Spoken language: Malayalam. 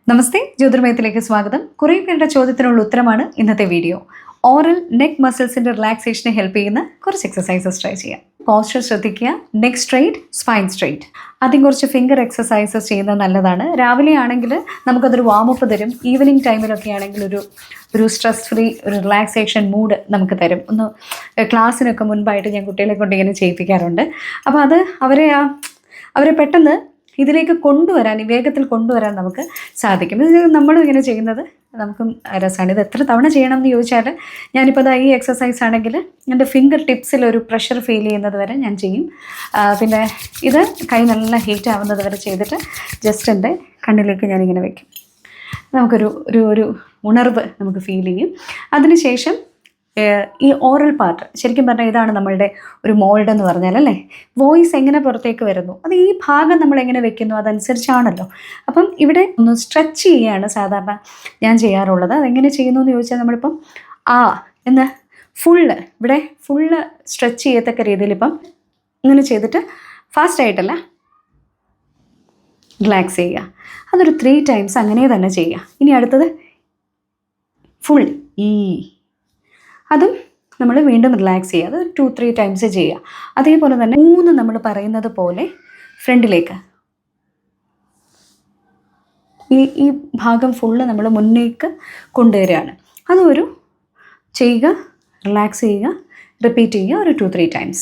നമസ്തേ, ജ്യോതിർമയത്തിലേക്ക് സ്വാഗതം. കുറേ പേരുടെ ചോദ്യത്തിനുള്ള ഉത്തരമാണ് ഇന്നത്തെ വീഡിയോ. ഓറൽ നെക്ക് മസിൽസിൻ്റെ റിലാക്സേഷനെ ഹെൽപ്പ് ചെയ്യുന്ന കുറച്ച് എക്സസൈസസ് ട്രൈ ചെയ്യാം. പോസ്ചർ ശ്രദ്ധിക്കുക. Neck straight, spine straight. ആദ്യം കുറച്ച് ഫിംഗർ എക്സസൈസസ് ചെയ്യുന്നത് നല്ലതാണ്. രാവിലെ ആണെങ്കിൽ നമുക്കതൊരു വാമപ്പ് തരും. ഈവനിങ് ടൈമിലൊക്കെ ആണെങ്കിൽ ഒരു സ്ട്രെസ് ഫ്രീ, ഒരു റിലാക്സേഷൻ മൂഡ് നമുക്ക് തരും. ഒന്ന് ക്ലാസ്സിനൊക്കെ മുൻപായിട്ട് ഞാൻ കുട്ടികളെ കൊണ്ട് ഇങ്ങനെ ചെയ്യിപ്പിക്കാറുണ്ട്. അപ്പോൾ അത് അവരെ പെട്ടെന്ന് ഇതിലേക്ക് കൊണ്ടുവരാൻ, ഈ വേഗത്തിൽ കൊണ്ടുവരാൻ നമുക്ക് സാധിക്കും. ഇത് നമ്മളും ഇങ്ങനെ ചെയ്യുന്നത് നമുക്കും രസമാണ്. ഇത് എത്ര തവണ ചെയ്യണം എന്ന് ചോദിച്ചാൽ, ഞാനിപ്പോൾ ഈ എക്സസൈസ് ആണെങ്കിൽ എൻ്റെ ഫിംഗർ ടിപ്സിൽ ഒരു പ്രഷർ ഫീൽ ചെയ്യുന്നത് വരെ ഞാൻ ചെയ്യും. പിന്നെ ഇത് കൈ നല്ല ഹീറ്റ് ആവുന്നത് വരെ ചെയ്തിട്ട് ജസ്റ്റ് എൻ്റെ കണ്ണിലേക്ക് ഞാനിങ്ങനെ വയ്ക്കും. നമുക്കൊരു ഉണർവ് നമുക്ക് ഫീൽ ചെയ്യും. അതിനുശേഷം ഈ ഓറൽ പാർട്ട്, ശരിക്കും പറഞ്ഞാൽ ഇതാണ് നമ്മളുടെ ഒരു മോൾഡ് എന്ന് പറഞ്ഞാൽ, അല്ലേ? വോയിസ് എങ്ങനെ പുറത്തേക്ക് വരുന്നു, അത് ഈ ഭാഗം നമ്മൾ എങ്ങനെ വെക്കുന്നു അതനുസരിച്ചാണല്ലോ. അപ്പം ഇവിടെ ഒന്ന് സ്ട്രെച്ച് ചെയ്യുകയാണ് സാധാരണ ഞാൻ ചെയ്യാറുള്ളത്. അതെങ്ങനെ ചെയ്യുന്നു എന്ന് ചോദിച്ചാൽ, നമ്മളിപ്പം എന്ന് ഇവിടെ ഫുള്ള് സ്ട്രെച്ച് ചെയ്യത്തക്ക രീതിയിൽ ഇപ്പം ഇങ്ങനെ ചെയ്തിട്ട് ഫാസ്റ്റായിട്ടല്ല, റിലാക്സ് ചെയ്യുക. അതൊരു 3 times അങ്ങനെ തന്നെ ചെയ്യുക. ഇനി അടുത്തത് ഫുൾ അതും നമ്മൾ വീണ്ടും റിലാക്സ് ചെയ്യുക. അത് 2-3 times ചെയ്യുക. അതേപോലെ തന്നെ 3 നമ്മൾ പറയുന്നത് പോലെ ഫ്രണ്ടിലേക്ക് ഈ ഭാഗം ഫുള്ള് നമ്മൾ മുന്നേക്ക് കൊണ്ടുവരികയാണ്. അതും ചെയ്യുക, റിലാക്സ് ചെയ്യുക, റിപ്പീറ്റ് ചെയ്യുക ഒരു 2-3 times.